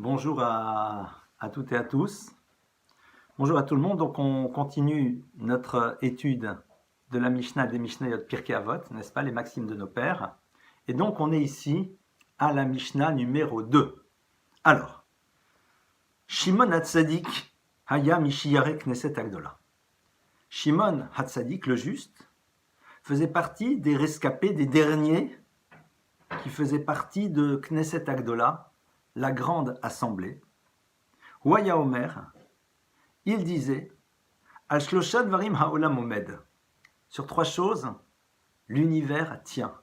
Bonjour à toutes et à tous. Bonjour à tout le monde. Donc on continue notre étude de la Mishnah des Mishnayot Pirkei Avot, n'est-ce pas, les maximes de nos pères. Et donc on est ici à la Mishnah numéro 2. Alors, Shimon Hatzadik Haya Mishiyare Knesset Agdola. Shimon Hatzadik, le juste, faisait partie des rescapés, des derniers qui faisaient partie de Knesset Agdola, la grande assemblée. Waya Omer, il disait Al Shlosha Dvarim Haolam Omed. Sur trois choses, l'univers tient.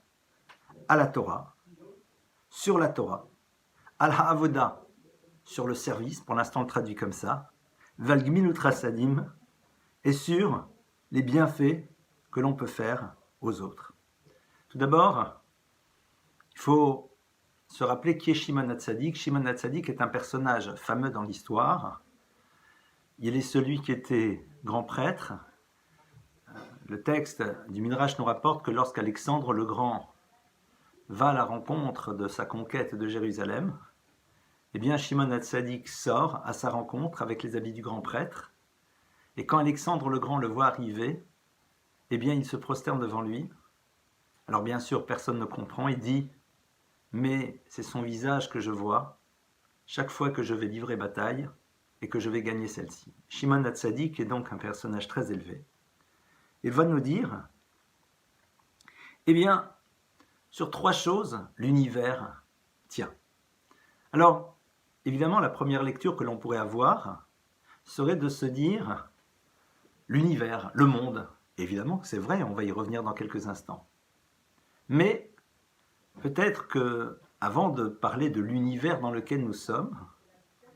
À la Torah, sur la Torah, Al Ha'avoda, sur le service, pour l'instant on le traduit comme ça, Val Gmilut Rasadim, et sur les bienfaits que l'on peut faire aux autres. Tout d'abord, il faut se rappeler qui est Shimon Hatzadik. Shimon Hatzadik est un personnage fameux dans l'histoire. Il est celui qui était grand prêtre. Le texte du Midrash nous rapporte que lorsqu'Alexandre le Grand va à la rencontre de sa conquête de Jérusalem, eh bien Shimon Hatzadik sort à sa rencontre avec les habits du grand prêtre. Et quand Alexandre le Grand le voit arriver, eh bien il se prosterne devant lui. Alors bien sûr, personne ne comprend et dit « Mais c'est son visage que je vois chaque fois que je vais livrer bataille et que je vais gagner celle-ci. » Shimon Hatzadik est donc un personnage très élevé. Il va nous dire, eh bien, sur trois choses, l'univers tient. Alors, évidemment, la première lecture que l'on pourrait avoir serait de se dire, l'univers, le monde, évidemment, c'est vrai, on va y revenir dans quelques instants. Mais, peut-être que, avant de parler de l'univers dans lequel nous sommes,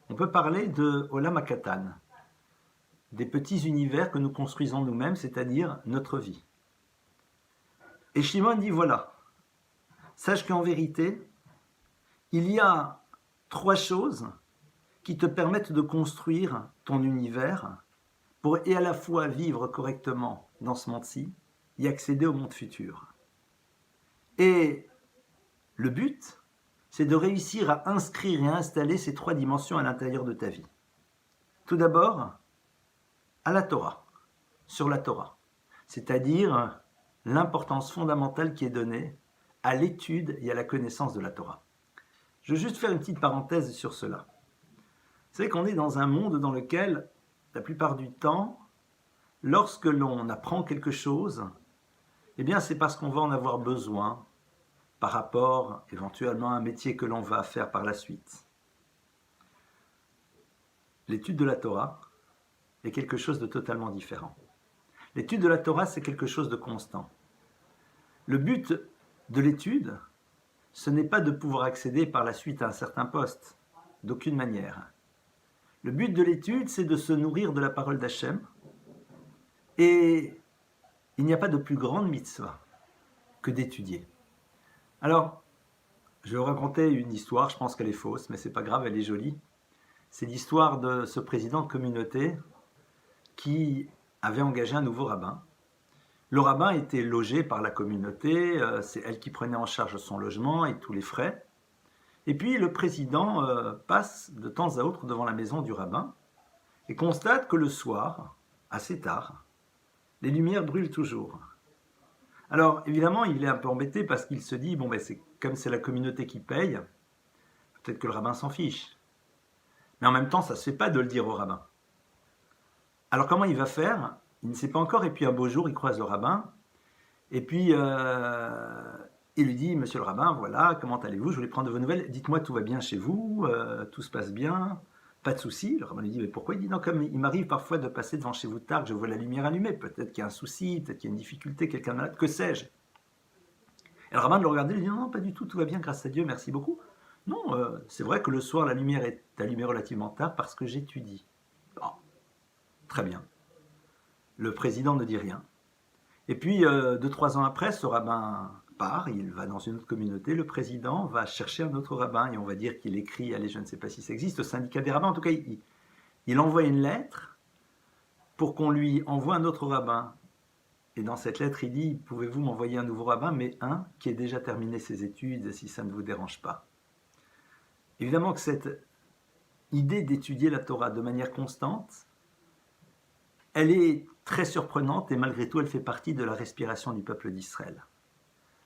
on peut parler de Olam HaKatan, des petits univers que nous construisons nous-mêmes, c'est-à-dire notre vie. Et Shimon dit, voilà, sache qu'en vérité, il y a trois choses qui te permettent de construire ton univers pour et à la fois vivre correctement dans ce monde-ci et accéder au monde futur. Et le but, c'est de réussir à inscrire et à installer ces trois dimensions à l'intérieur de ta vie. Tout d'abord, à la Torah, sur la Torah, c'est-à-dire l'importance fondamentale qui est donnée à l'étude et à la connaissance de la Torah. Je veux juste faire une petite parenthèse sur cela. Vous savez qu'on est dans un monde dans lequel, la plupart du temps, lorsque l'on apprend quelque chose, eh bien c'est parce qu'on va en avoir besoin par rapport éventuellement à un métier que l'on va faire par la suite. L'étude de la Torah est quelque chose de totalement différent. L'étude de la Torah, c'est quelque chose de constant. Le but de l'étude, ce n'est pas de pouvoir accéder par la suite à un certain poste, d'aucune manière. Le but de l'étude, c'est de se nourrir de la parole d'Hachem. Et il n'y a pas de plus grande mitzvah que d'étudier. Alors, je vais vous raconter une histoire, je pense qu'elle est fausse, mais c'est pas grave, elle est jolie. C'est l'histoire de ce président de communauté qui avait engagé un nouveau rabbin. Le rabbin était logé par la communauté, c'est elle qui prenait en charge son logement et tous les frais. Et puis le président passe de temps à autre devant la maison du rabbin et constate que le soir, assez tard, les lumières brûlent toujours. Alors évidemment, il est un peu embêté parce qu'il se dit, bon ben comme c'est la communauté qui paye, peut-être que le rabbin s'en fiche. Mais en même temps, ça ne se fait pas de le dire au rabbin. Alors comment il va faire? Il ne sait pas encore, et puis un beau jour, il croise le rabbin, et puis il lui dit, monsieur le rabbin, voilà, comment allez-vous? Je voulais prendre de vos nouvelles, dites-moi, tout va bien chez vous, tout se passe bien, pas de souci. Le rabbin lui dit, mais pourquoi? Il dit, non, comme il m'arrive parfois de passer devant chez vous tard, que je vois la lumière allumée, peut-être qu'il y a un souci, peut-être qu'il y a une difficulté, quelqu'un de malade, que sais-je? Et le rabbin le regardait, il lui dit, non, pas du tout, tout va bien, grâce à Dieu, merci beaucoup. Non, c'est vrai que le soir, la lumière est allumée relativement tard parce que j'étudie. Oh, très bien. Le président ne dit rien. Et puis, 2-3 ans après, ce rabbin part, il va dans une autre communauté, le président va chercher un autre rabbin, et on va dire qu'il écrit, allez, je ne sais pas si ça existe, au syndicat des rabbins, en tout cas, il envoie une lettre pour qu'on lui envoie un autre rabbin. Et dans cette lettre, il dit, pouvez-vous m'envoyer un nouveau rabbin, mais un qui ait déjà terminé ses études, si ça ne vous dérange pas. Évidemment que cette idée d'étudier la Torah de manière constante, elle est très surprenante et malgré tout, elle fait partie de la respiration du peuple d'Israël.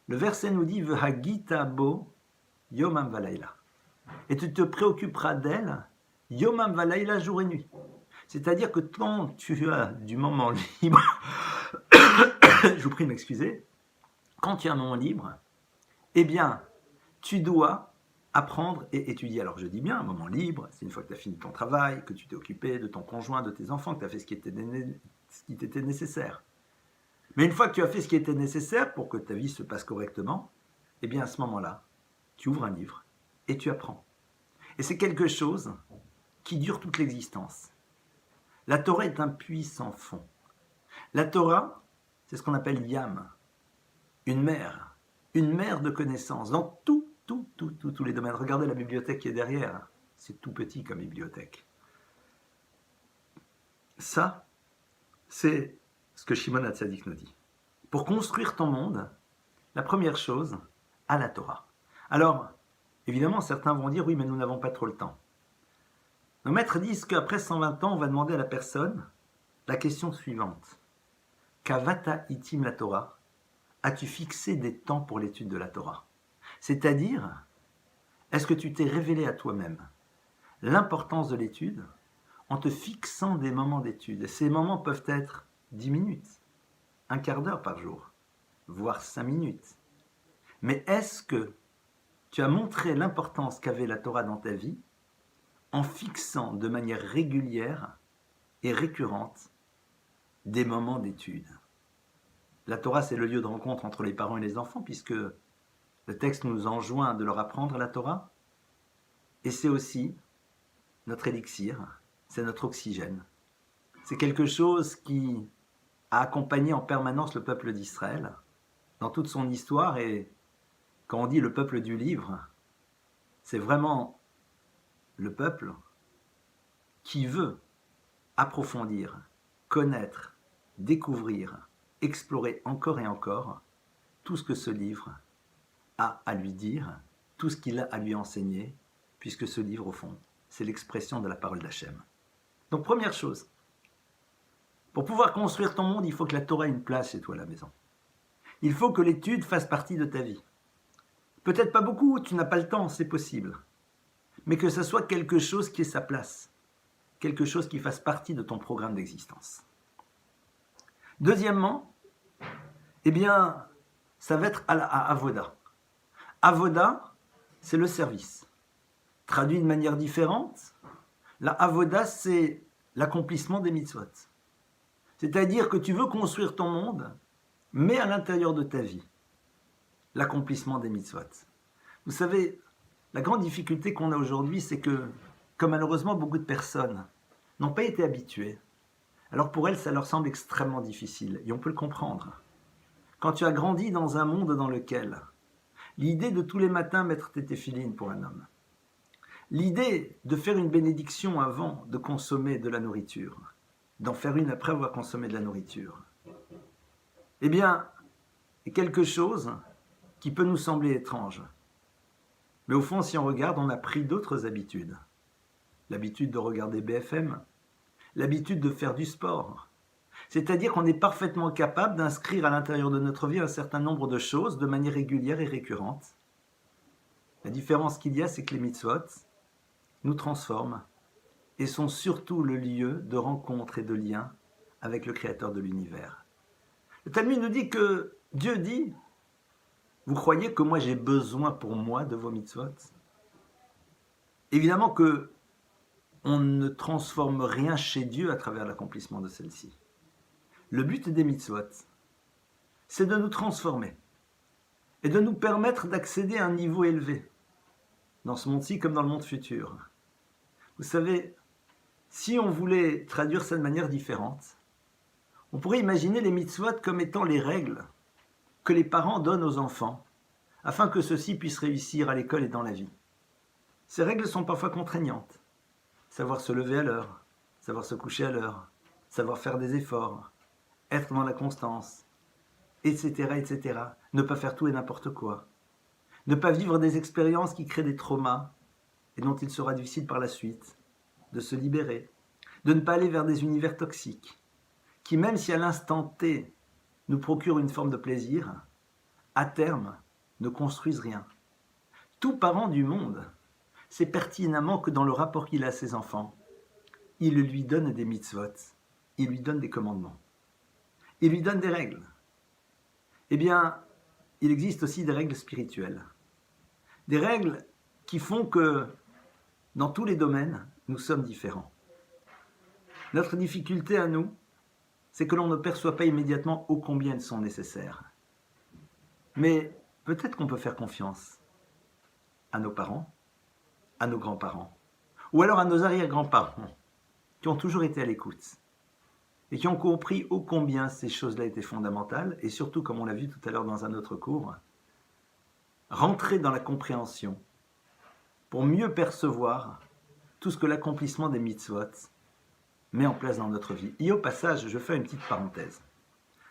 Le verset nous dit « V'hagita bo yomam valayla » et tu te préoccuperas d'elle yomam valayla, jour et nuit. C'est-à-dire que quand tu as du moment libre, je vous prie de m'excuser, quand tu as un moment libre, eh bien, tu dois apprendre et étudier. Alors je dis bien, un moment libre, c'est une fois que tu as fini ton travail, que tu t'es occupé de ton conjoint, de tes enfants, que tu as fait ce qui t'était nécessaire. Mais une fois que tu as fait ce qui était nécessaire pour que ta vie se passe correctement, eh bien à ce moment-là, tu ouvres un livre et tu apprends. Et c'est quelque chose qui dure toute l'existence. La Torah est un puits sans fond. La Torah, c'est ce qu'on appelle Yam, une mer de connaissances dans tous les domaines. Regardez la bibliothèque qui est derrière, c'est tout petit comme bibliothèque. Ça, c'est ce que Shimon HaTzadik nous dit. Pour construire ton monde, la première chose, à la Torah. Alors, évidemment, certains vont dire, oui, mais nous n'avons pas trop le temps. Nos maîtres disent qu'après 120 ans, on va demander à la personne la question suivante. Kavata itim la Torah, as-tu fixé des temps pour l'étude de la Torah? C'est-à-dire, est-ce que tu t'es révélé à toi-même l'importance de l'étude en te fixant des moments d'étude? Ces moments peuvent être 10 minutes, un quart d'heure par jour, voire 5 minutes. Mais est-ce que tu as montré l'importance qu'avait la Torah dans ta vie en fixant de manière régulière et récurrente des moments d'étude? La Torah, c'est le lieu de rencontre entre les parents et les enfants, puisque le texte nous enjoint de leur apprendre la Torah. Et c'est aussi notre élixir, c'est notre oxygène. C'est quelque chose qui a accompagné en permanence le peuple d'Israël dans toute son histoire. Et quand on dit le peuple du livre, c'est vraiment le peuple qui veut approfondir, connaître, découvrir, explorer encore et encore tout ce que ce livre a à lui dire, tout ce qu'il a à lui enseigner, puisque ce livre, au fond, c'est l'expression de la parole d'Hachem. Donc, première chose, pour pouvoir construire ton monde, il faut que la Torah ait une place chez toi à la maison. Il faut que l'étude fasse partie de ta vie. Peut-être pas beaucoup, tu n'as pas le temps, c'est possible. Mais que ce soit quelque chose qui ait sa place, quelque chose qui fasse partie de ton programme d'existence. Deuxièmement, eh bien, ça va être à Avoda. Avoda, c'est le service. Traduit de manière différente, la Avoda, c'est l'accomplissement des mitzvot. C'est-à-dire que tu veux construire ton monde, mais à l'intérieur de ta vie, l'accomplissement des mitzvot. Vous savez, la grande difficulté qu'on a aujourd'hui, c'est que, comme malheureusement beaucoup de personnes n'ont pas été habituées, alors pour elles, ça leur semble extrêmement difficile, et on peut le comprendre. Quand tu as grandi dans un monde dans lequel l'idée de tous les matins mettre tes téphilines pour un homme, l'idée de faire une bénédiction avant de consommer de la nourriture, d'en faire une après avoir consommé de la nourriture, eh bien, est quelque chose qui peut nous sembler étrange. Mais au fond, si on regarde, on a pris d'autres habitudes. L'habitude de regarder BFM, l'habitude de faire du sport. C'est-à-dire qu'on est parfaitement capable d'inscrire à l'intérieur de notre vie un certain nombre de choses de manière régulière et récurrente. La différence qu'il y a, c'est que les mitzvot nous transforment et sont surtout le lieu de rencontre et de lien avec le Créateur de l'univers. Le Talmud nous dit que Dieu dit « Vous croyez que moi j'ai besoin pour moi de vos mitzvot ?» Évidemment que on ne transforme rien chez Dieu à travers l'accomplissement de celle-ci. Le but des mitzvot, c'est de nous transformer et de nous permettre d'accéder à un niveau élevé, dans ce monde-ci comme dans le monde futur. Vous savez, si on voulait traduire ça de manière différente, on pourrait imaginer les mitzvot comme étant les règles que les parents donnent aux enfants afin que ceux-ci puissent réussir à l'école et dans la vie. Ces règles sont parfois contraignantes. Savoir se lever à l'heure, savoir se coucher à l'heure, savoir faire des efforts, être dans la constance, etc., etc. Ne pas faire tout et n'importe quoi. Ne pas vivre des expériences qui créent des traumas et dont il sera difficile par la suite de se libérer, de ne pas aller vers des univers toxiques, qui même si à l'instant T nous procurent une forme de plaisir, à terme ne construisent rien. Tout parent du monde sait pertinemment que dans le rapport qu'il a à ses enfants, il lui donne des mitzvot, il lui donne des commandements, il lui donne des règles. Eh bien, il existe aussi des règles spirituelles. Des règles qui font que, dans tous les domaines, nous sommes différents. Notre difficulté à nous, c'est que l'on ne perçoit pas immédiatement ô combien elles sont nécessaires. Mais peut-être qu'on peut faire confiance à nos parents, à nos grands-parents, ou alors à nos arrière-grands-parents, qui ont toujours été à l'écoute, et qui ont compris ô combien ces choses-là étaient fondamentales, et surtout, comme on l'a vu tout à l'heure dans un autre cours, rentrer dans la compréhension pour mieux percevoir tout ce que l'accomplissement des mitzvot met en place dans notre vie. Et au passage, je fais une petite parenthèse.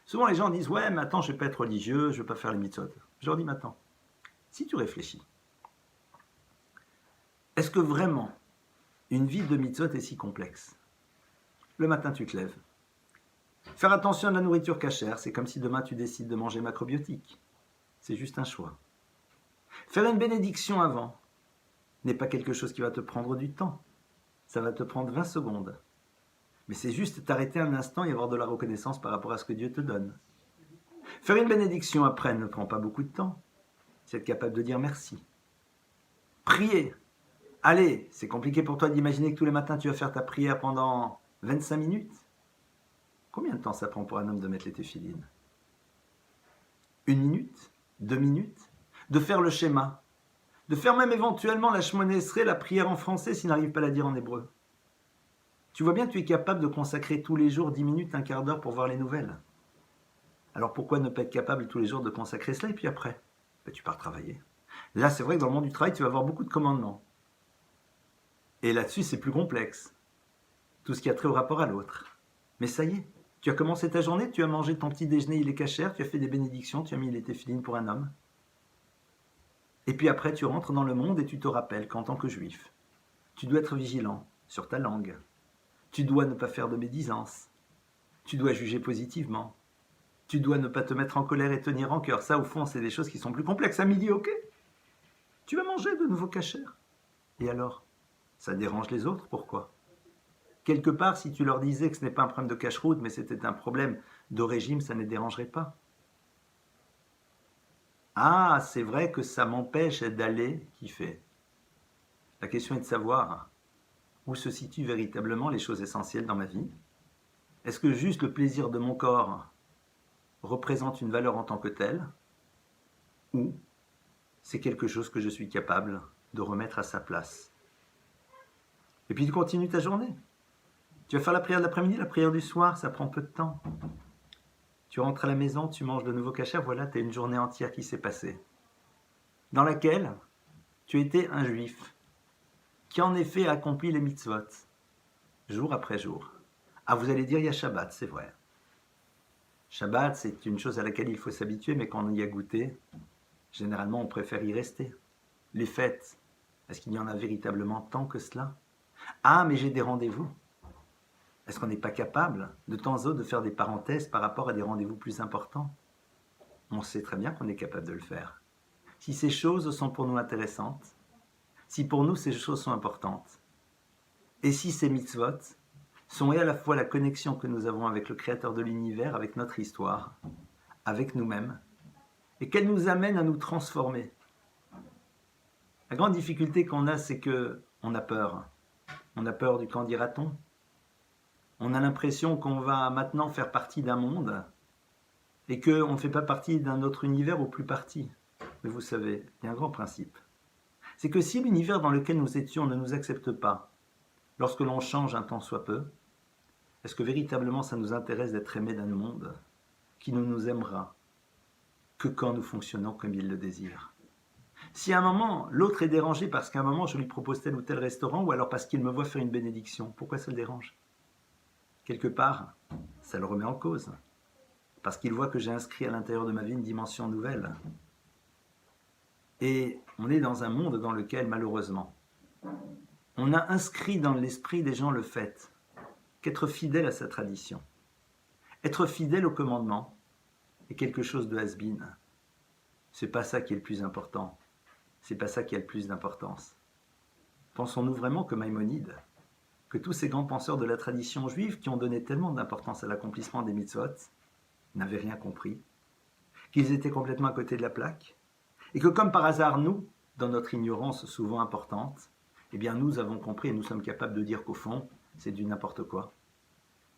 Souvent les gens disent « Ouais, mais attends, je ne vais pas être religieux, je ne vais pas faire les mitzvot. » Je leur dis maintenant, si tu réfléchis, est-ce que vraiment une vie de mitzvot est si complexe? Le matin, tu te lèves. Faire attention à la nourriture cachère, c'est comme si demain tu décides de manger macrobiotique. C'est juste un choix. Faire une bénédiction avant n'est pas quelque chose qui va te prendre du temps. Ça va te prendre 20 secondes. Mais c'est juste t'arrêter un instant et avoir de la reconnaissance par rapport à ce que Dieu te donne. Faire une bénédiction après ne prend pas beaucoup de temps. C'est être capable de dire merci. Prier. Allez, c'est compliqué pour toi d'imaginer que tous les matins tu vas faire ta prière pendant 25 minutes. Combien de temps ça prend pour un homme de mettre les téphilines? 1 minute? 2 minutes? De faire le schéma? De faire même éventuellement la Shmoneh Esrei, la prière en français s'il n'arrive pas à la dire en hébreu? Tu vois bien que tu es capable de consacrer tous les jours 10 minutes, un quart d'heure pour voir les nouvelles. Alors pourquoi ne pas être capable tous les jours de consacrer cela et puis après tu pars travailler. Là, c'est vrai que dans le monde du travail, tu vas avoir beaucoup de commandements. Et là-dessus, c'est plus complexe. Tout ce qui a trait au rapport à l'autre. Mais ça y est, tu as commencé ta journée, tu as mangé ton petit déjeuner, il est cachère, tu as fait des bénédictions, tu as mis les téphilines pour un homme. Et puis après, tu rentres dans le monde et tu te rappelles qu'en tant que juif, tu dois être vigilant sur ta langue. Tu dois ne pas faire de médisance. Tu dois juger positivement. Tu dois ne pas te mettre en colère et tenir en cœur. Ça, au fond, c'est des choses qui sont plus complexes. À midi, ok. Tu vas manger de nouveau cachère. Et alors? Ça dérange les autres, pourquoi? Quelque part, si tu leur disais que ce n'est pas un problème de cache-route, mais c'était un problème de régime, ça ne les dérangerait pas. Ah, c'est vrai que ça m'empêche d'aller kiffer. La question est de savoir où se situent véritablement les choses essentielles dans ma vie. Est-ce que juste le plaisir de mon corps représente une valeur en tant que telle, ou c'est quelque chose que je suis capable de remettre à sa place? Et puis tu continues ta journée. Tu vas faire la prière de l'après-midi, la prière du soir, ça prend peu de temps. Tu rentres à la maison, tu manges de nouveau cachère, voilà, tu as une journée entière qui s'est passée, dans laquelle tu étais un juif, qui en effet a accompli les mitzvot, jour après jour. Ah, vous allez dire, il y a Shabbat, c'est vrai. Shabbat, c'est une chose à laquelle il faut s'habituer, mais quand on y a goûté, généralement, on préfère y rester. Les fêtes, est-ce qu'il y en a véritablement tant que cela? Ah, mais j'ai des rendez-vous. Est-ce qu'on n'est pas capable, de temps en temps, de faire des parenthèses par rapport à des rendez-vous plus importants? On sait très bien qu'on est capable de le faire. Si ces choses sont pour nous intéressantes, si pour nous ces choses sont importantes, et si ces mitzvot sont à la fois la connexion que nous avons avec le Créateur de l'univers, avec notre histoire, avec nous-mêmes, et qu'elles nous amènent à nous transformer. La grande difficulté qu'on a, c'est qu'on a peur. On a peur du qu'en dira-t-on. On a l'impression qu'on va maintenant faire partie d'un monde et qu'on ne fait pas partie d'un autre univers ou plus partie. Mais vous savez, il y a un grand principe. C'est que si l'univers dans lequel nous étions ne nous accepte pas, lorsque l'on change un tant soit peu, est-ce que véritablement ça nous intéresse d'être aimé d'un monde qui ne nous aimera que quand nous fonctionnons comme il le désire? Si à un moment, l'autre est dérangé parce qu'à un moment je lui propose tel ou tel restaurant, ou alors parce qu'il me voit faire une bénédiction, pourquoi ça le dérange? Quelque part, ça le remet en cause, parce qu'il voit que j'ai inscrit à l'intérieur de ma vie une dimension nouvelle. Et on est dans un monde dans lequel, malheureusement, on a inscrit dans l'esprit des gens le fait qu'être fidèle à sa tradition, être fidèle au commandement est quelque chose de has-been. C'est pas ça qui est le plus important. C'est pas ça qui a le plus d'importance. Pensons-nous vraiment que Maïmonide, que tous ces grands penseurs de la tradition juive qui ont donné tellement d'importance à l'accomplissement des mitzvot, n'avaient rien compris, qu'ils étaient complètement à côté de la plaque, et que comme par hasard, nous, dans notre ignorance souvent importante, eh bien nous avons compris et nous sommes capables de dire qu'au fond, c'est du n'importe quoi.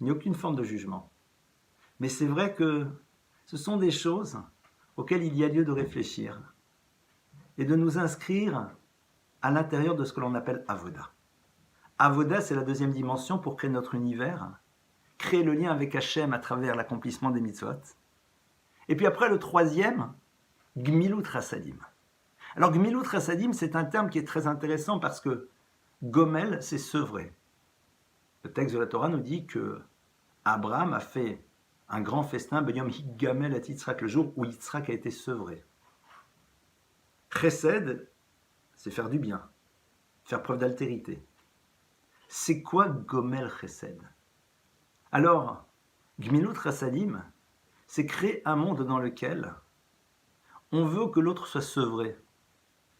Il n'y a aucune forme de jugement. Mais c'est vrai que ce sont des choses auxquelles il y a lieu de réfléchir et de nous inscrire à l'intérieur de ce que l'on appelle Avoda. Avoda, c'est la deuxième dimension pour créer notre univers, créer le lien avec Hachem à travers l'accomplissement des mitzvot. Et puis après, le troisième, Gmilut Chassadim. Alors Gmilut Chassadim, c'est un terme qui est très intéressant parce que Gomel, c'est sevrer. Le texte de la Torah nous dit que Abraham a fait un grand festin, Beyom Higgamel at Yitzhak, le jour où Yitzhak a été sevré. Chesed, c'est faire du bien, faire preuve d'altérité. C'est quoi Gomel Chesed? Alors, Gmilut Chassadim, c'est créer un monde dans lequel on veut que l'autre soit sevré,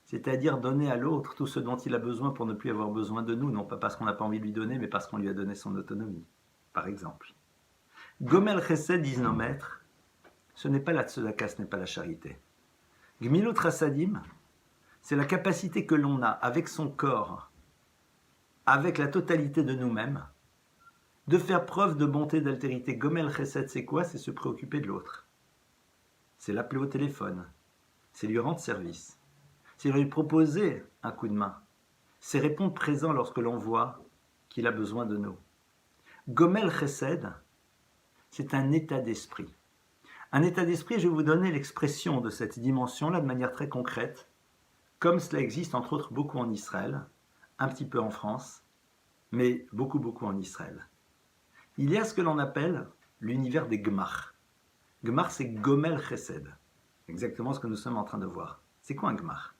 c'est-à-dire donner à l'autre tout ce dont il a besoin pour ne plus avoir besoin de nous, non pas parce qu'on n'a pas envie de lui donner, mais parce qu'on lui a donné son autonomie, par exemple. Gomel Chesed, disent nos maîtres, ce n'est pas la tzedaka, ce n'est pas la charité. Gmilut Chassadim, c'est la capacité que l'on a avec son corps, avec la totalité de nous-mêmes, de faire preuve de bonté, d'altérité. Gomel Chesed, c'est quoi? C'est se préoccuper de l'autre. C'est l'appeler au téléphone. C'est lui rendre service. C'est lui proposer un coup de main. C'est répondre présent lorsque l'on voit qu'il a besoin de nous. Gomel Chesed, c'est un état d'esprit. Un état d'esprit, je vais vous donner l'expression de cette dimension-là de manière très concrète, comme cela existe entre autres beaucoup en Israël, un petit peu en France, mais beaucoup en Israël. Il y a ce que l'on appelle l'univers des Gmar. Gmar, c'est Gomel Chesed. Exactement ce que nous sommes en train de voir. C'est quoi un Gmar?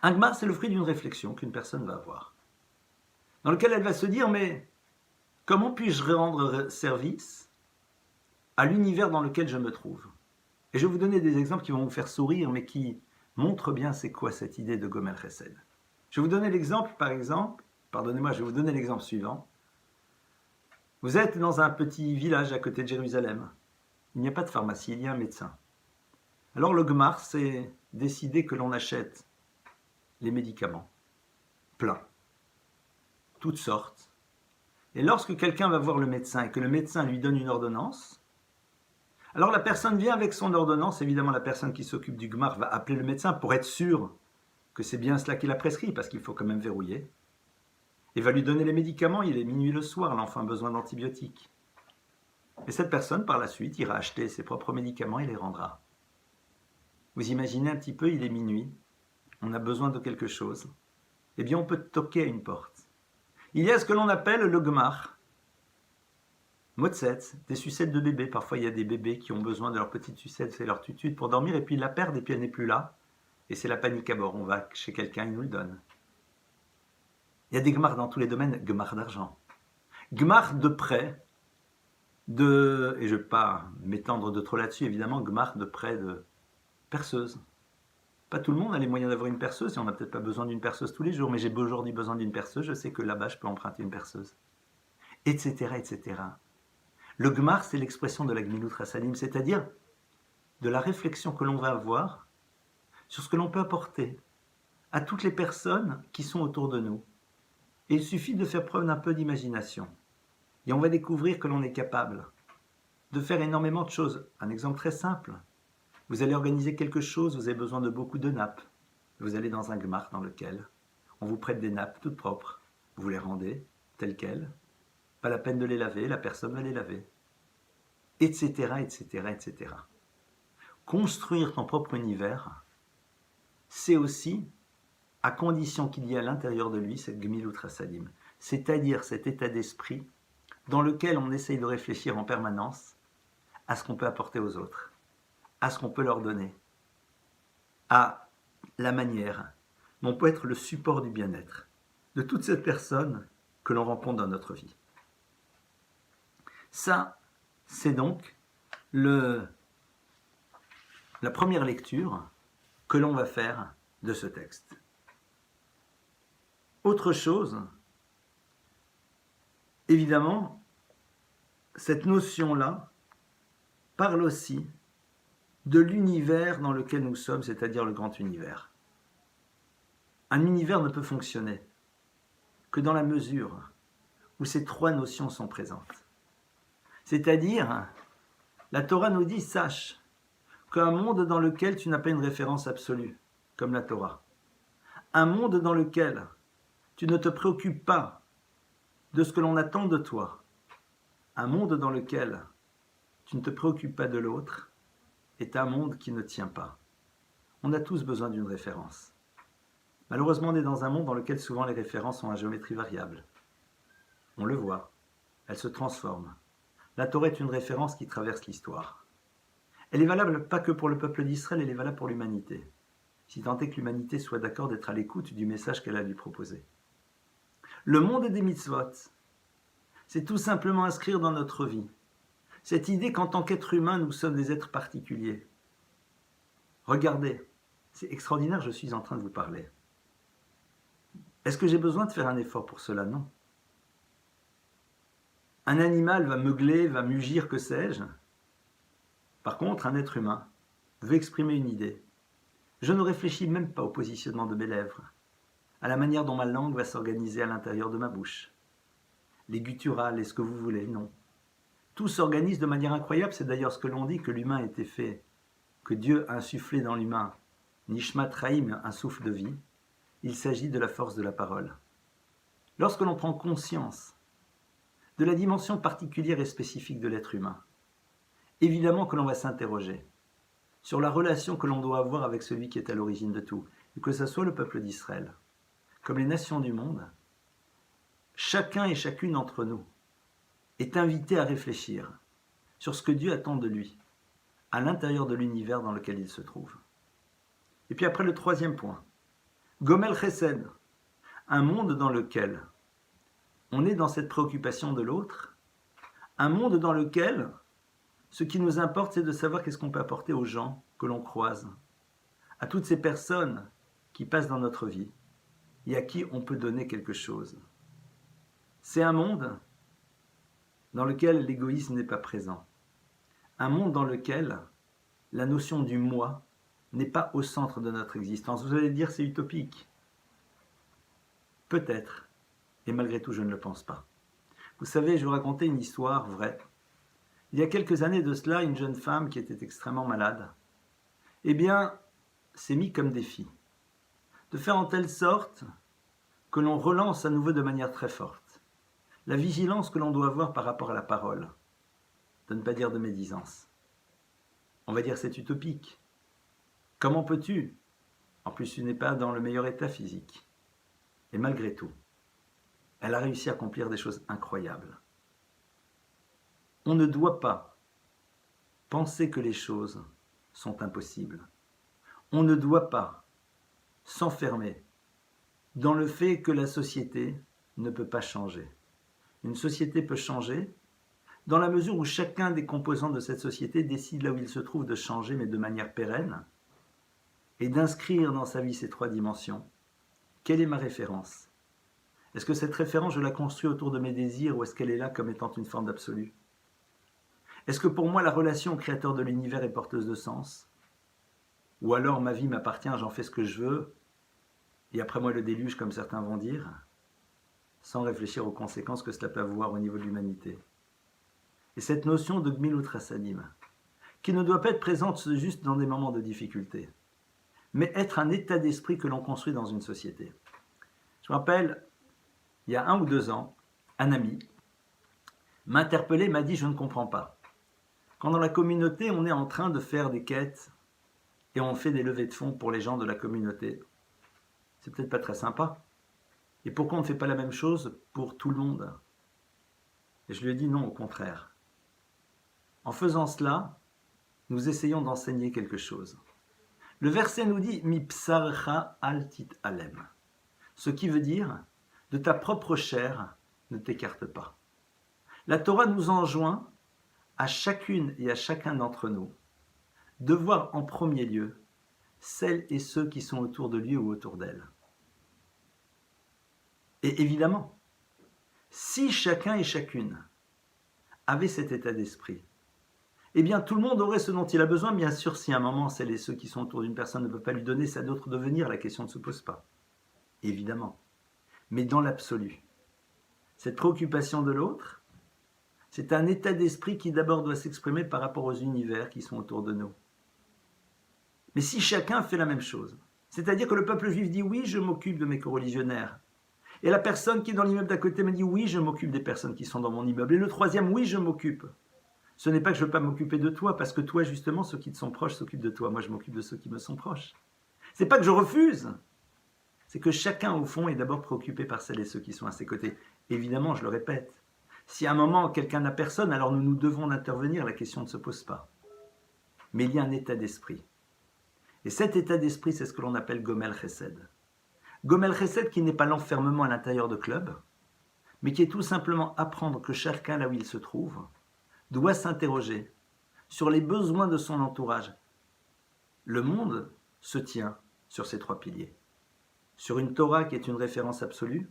Un Gmar, c'est le fruit d'une réflexion qu'une personne va avoir, dans lequel elle va se dire, mais comment puis-je rendre service à l'univers dans lequel je me trouve? Et je vais vous donner des exemples qui vont vous faire sourire, mais qui montrent bien c'est quoi cette idée de Gomel Chesed. Je vais vous donner l'exemple, par exemple, pardonnez-moi, je vais vous donner l'exemple suivant. Vous êtes dans un petit village à côté de Jérusalem. Il n'y a pas de pharmacie, il y a un médecin. Alors le Gmar, c'est décider que l'on achète les médicaments, plein, toutes sortes. Et lorsque quelqu'un va voir le médecin et que le médecin lui donne une ordonnance, alors la personne vient avec son ordonnance, évidemment la personne qui s'occupe du Gmar va appeler le médecin pour être sûr que c'est bien cela qu'il a prescrit, parce qu'il faut quand même verrouiller. Et va lui donner les médicaments, il est minuit le soir, l'enfant a besoin d'antibiotiques. Et cette personne, par la suite, ira acheter ses propres médicaments et les rendra. Vous imaginez un petit peu, il est minuit, on a besoin de quelque chose. Eh bien, on peut toquer à une porte. Il y a ce que l'on appelle le Gmar. Motzet, des sucettes de bébés. Parfois, il y a des bébés qui ont besoin de leur petite sucette, c'est leur tutude pour dormir, et puis ils la perdent, et puis elle n'est plus là. Et c'est la panique à bord. On va chez quelqu'un, il nous le donne. Il y a des Gmar dans tous les domaines, Gmar d'argent. Gmar de prêt, et je ne vais pas m'étendre de trop là-dessus, évidemment, Gmar de prêt de perceuse. Pas tout le monde a les moyens d'avoir une perceuse, et on n'a peut-être pas besoin d'une perceuse tous les jours, mais j'ai aujourd'hui besoin d'une perceuse, je sais que là-bas, je peux emprunter une perceuse. Etc., etc. Le Gmar, c'est l'expression de la Gmilut Chassadim, c'est-à-dire de la réflexion que l'on va avoir sur ce que l'on peut apporter à toutes les personnes qui sont autour de nous. Et il suffit de faire preuve d'un peu d'imagination. Et on va découvrir que l'on est capable de faire énormément de choses. Un exemple très simple. Vous allez organiser quelque chose, vous avez besoin de beaucoup de nappes. Vous allez dans un Gmar dans lequel on vous prête des nappes toutes propres. Vous les rendez telles quelles. Pas la peine de les laver, la personne va les laver. Etc., etc., etc. Construire ton propre univers, c'est aussi à condition qu'il y ait à l'intérieur de lui cette Gmilut Chassadim, c'est-à-dire cet état d'esprit dans lequel on essaye de réfléchir en permanence à ce qu'on peut apporter aux autres, à ce qu'on peut leur donner, à la manière dont on peut être le support du bien-être. de toutes ces personnes que l'on rencontre dans notre vie. Ça, c'est donc la première lecture que l'on va faire de ce texte. Autre chose, évidemment, cette notion-là parle aussi de l'univers dans lequel nous sommes, c'est-à-dire le grand univers. Un univers ne peut fonctionner que dans la mesure où ces trois notions sont présentes. C'est-à-dire, la Torah nous dit, sache qu'un monde dans lequel tu n'as pas une référence absolue, comme la Torah, un monde dans lequel tu ne te préoccupes pas de ce que l'on attend de toi, un monde dans lequel tu ne te préoccupes pas de l'autre, est un monde qui ne tient pas. On a tous besoin d'une référence. Malheureusement, on est dans un monde dans lequel souvent les références sont à géométrie variable. On le voit, elles se transforment. La Torah est une référence qui traverse l'histoire. Elle est valable pas que pour le peuple d'Israël, elle est valable pour l'humanité. Si tant est que l'humanité soit d'accord d'être à l'écoute du message qu'elle a à lui proposer. Le monde des mitzvot, c'est tout simplement inscrire dans notre vie cette idée qu'en tant qu'être humain, nous sommes des êtres particuliers. Regardez, c'est extraordinaire, je suis en train de vous parler. Est-ce que j'ai besoin de faire un effort pour cela? Non. Un animal va meugler, va mugir, que sais-je. Par contre, un être humain veut exprimer une idée. Je ne réfléchis même pas au positionnement de mes lèvres, à la manière dont ma langue va s'organiser à l'intérieur de ma bouche. Les gutturales et ce que vous voulez, non. Tout s'organise de manière incroyable, c'est d'ailleurs ce que l'on dit, que l'humain a été fait, que Dieu a insufflé dans l'humain, Nishmat Raïm, un souffle de vie. Il s'agit de la force de la parole. Lorsque l'on prend conscience de la dimension particulière et spécifique de l'être humain, évidemment que l'on va s'interroger sur la relation que l'on doit avoir avec celui qui est à l'origine de tout, et que ce soit le peuple d'Israël, comme les nations du monde, chacun et chacune d'entre nous est invité à réfléchir sur ce que Dieu attend de lui, à l'intérieur de l'univers dans lequel il se trouve. Et puis après le troisième point, Gomel Chesed, un monde dans lequel on est dans cette préoccupation de l'autre, un monde dans lequel ce qui nous importe, c'est de savoir qu'est-ce qu'on peut apporter aux gens que l'on croise, à toutes ces personnes qui passent dans notre vie et à qui on peut donner quelque chose. C'est un monde dans lequel l'égoïsme n'est pas présent, un monde dans lequel la notion du moi n'est pas au centre de notre existence. Vous allez dire c'est utopique. Peut-être, et malgré tout je ne le pense pas. Vous savez, je vais vous raconter une histoire vraie. Il y a quelques années de cela, une jeune femme qui était extrêmement malade, s'est mis comme défi de faire en telle sorte que l'on relance à nouveau de manière très forte la vigilance que l'on doit avoir par rapport à la parole, de ne pas dire de médisance. On va dire c'est utopique. Comment peux-tu? En plus, tu n'es pas dans le meilleur état physique. Et malgré tout, elle a réussi à accomplir des choses incroyables. On ne doit pas penser que les choses sont impossibles. On ne doit pas s'enfermer dans le fait que la société ne peut pas changer. Une société peut changer dans la mesure où chacun des composants de cette société décide là où il se trouve de changer, mais de manière pérenne, et d'inscrire dans sa vie ces trois dimensions. Quelle est ma référence? Est-ce que cette référence, je la construis autour de mes désirs, ou est-ce qu'elle est là comme étant une forme d'absolu? Est-ce que pour moi, la relation au créateur de l'univers est porteuse de sens? Ou alors ma vie m'appartient, j'en fais ce que je veux, et après moi le déluge, comme certains vont dire, sans réfléchir aux conséquences que cela peut avoir au niveau de l'humanité. Et cette notion de Gmilut Chassadim, qui ne doit pas être présente juste dans des moments de difficulté, mais être un état d'esprit que l'on construit dans une société. Je me rappelle, il y a 1 ou 2 ans, un ami m'a interpellé, m'a dit « je ne comprends pas ». Quand dans la communauté, on est en train de faire des quêtes et on fait des levées de fonds pour les gens de la communauté, c'est peut-être pas très sympa. Et pourquoi on ne fait pas la même chose pour tout le monde? Et je lui ai dit non, au contraire. En faisant cela, nous essayons d'enseigner quelque chose. Le verset nous dit « Mi psarcha al tit alem », ce qui veut dire de ta propre chair ne t'écarte pas. La Torah nous enjoint à chacune et à chacun d'entre nous de voir en premier lieu celles et ceux qui sont autour de lui ou autour d'elle. Et évidemment, si chacun et chacune avait cet état d'esprit, eh bien tout le monde aurait ce dont il a besoin. Bien sûr, si à un moment celles et ceux qui sont autour d'une personne ne peuvent pas lui donner, c'est à d'autres de venir, la question ne se pose pas. Évidemment. Mais dans l'absolu, cette préoccupation de l'autre, c'est un état d'esprit qui d'abord doit s'exprimer par rapport aux univers qui sont autour de nous. Mais si chacun fait la même chose, c'est-à-dire que le peuple juif dit oui, je m'occupe de mes coreligionnaires, et la personne qui est dans l'immeuble d'à côté me dit oui, je m'occupe des personnes qui sont dans mon immeuble, et le troisième, oui, je m'occupe. Ce n'est pas que je ne veux pas m'occuper de toi, parce que toi, justement, ceux qui te sont proches s'occupent de toi. Moi, je m'occupe de ceux qui me sont proches. C'est pas que je refuse, c'est que chacun, au fond, est d'abord préoccupé par celles et ceux qui sont à ses côtés. Évidemment, je le répète, si à un moment, quelqu'un n'a personne, alors nous devons intervenir, la question ne se pose pas. Mais il y a un état d'esprit. Et cet état d'esprit, c'est ce que l'on appelle Gomel Chesed. Gomel Chesed qui n'est pas l'enfermement à l'intérieur de clubs, mais qui est tout simplement apprendre que chacun, là où il se trouve, doit s'interroger sur les besoins de son entourage. Le monde se tient sur ces trois piliers. Sur une Torah qui est une référence absolue,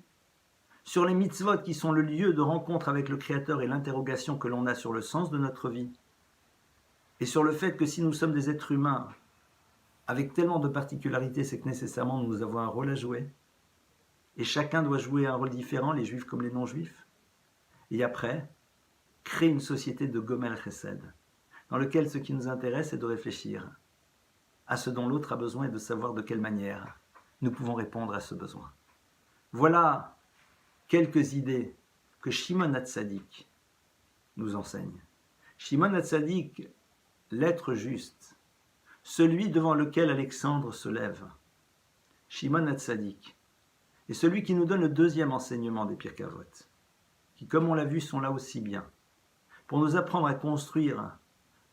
sur les mitzvot qui sont le lieu de rencontre avec le Créateur et l'interrogation que l'on a sur le sens de notre vie, et sur le fait que si nous sommes des êtres humains avec tellement de particularités, c'est que nécessairement nous avons un rôle à jouer, et chacun doit jouer un rôle différent, les juifs comme les non-juifs. Et après, créer une société de Gomel Chesed, dans lequel ce qui nous intéresse est de réfléchir à ce dont l'autre a besoin et de savoir de quelle manière nous pouvons répondre à ce besoin. Voilà quelques idées que Shimon HaTzadik nous enseigne. Shimon HaTzadik, l'être juste, celui devant lequel Alexandre se lève. Shimon HaTzadik est celui qui nous donne le deuxième enseignement des Pirkei Avot, qui, comme on l'a vu, sont là aussi bien, pour nous apprendre à construire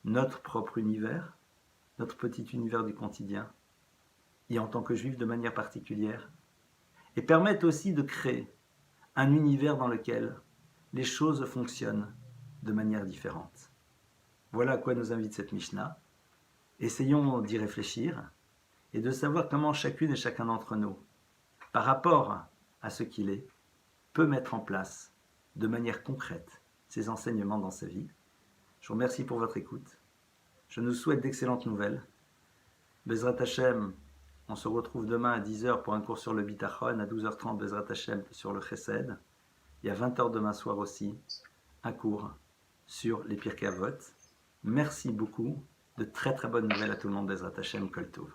notre propre univers, notre petit univers du quotidien, et en tant que juif de manière particulière, et permettent aussi de créer un univers dans lequel les choses fonctionnent de manière différente. Voilà à quoi nous invite cette Mishnah. Essayons d'y réfléchir et de savoir comment chacune et chacun d'entre nous, par rapport à ce qu'il est, peut mettre en place de manière concrète ces enseignements dans sa vie. Je vous remercie pour votre écoute. Je nous souhaite d'excellentes nouvelles. Bezrat Hashem, on se retrouve demain à 10h pour un cours sur le Bitachon, à 12h30 Bezrat Hashem sur le Chesed, et à 20h demain soir aussi, un cours sur les Pirkei Avot. Merci beaucoup, de très très bonnes nouvelles à tout le monde, Bezrat Hashem, Kol Tov.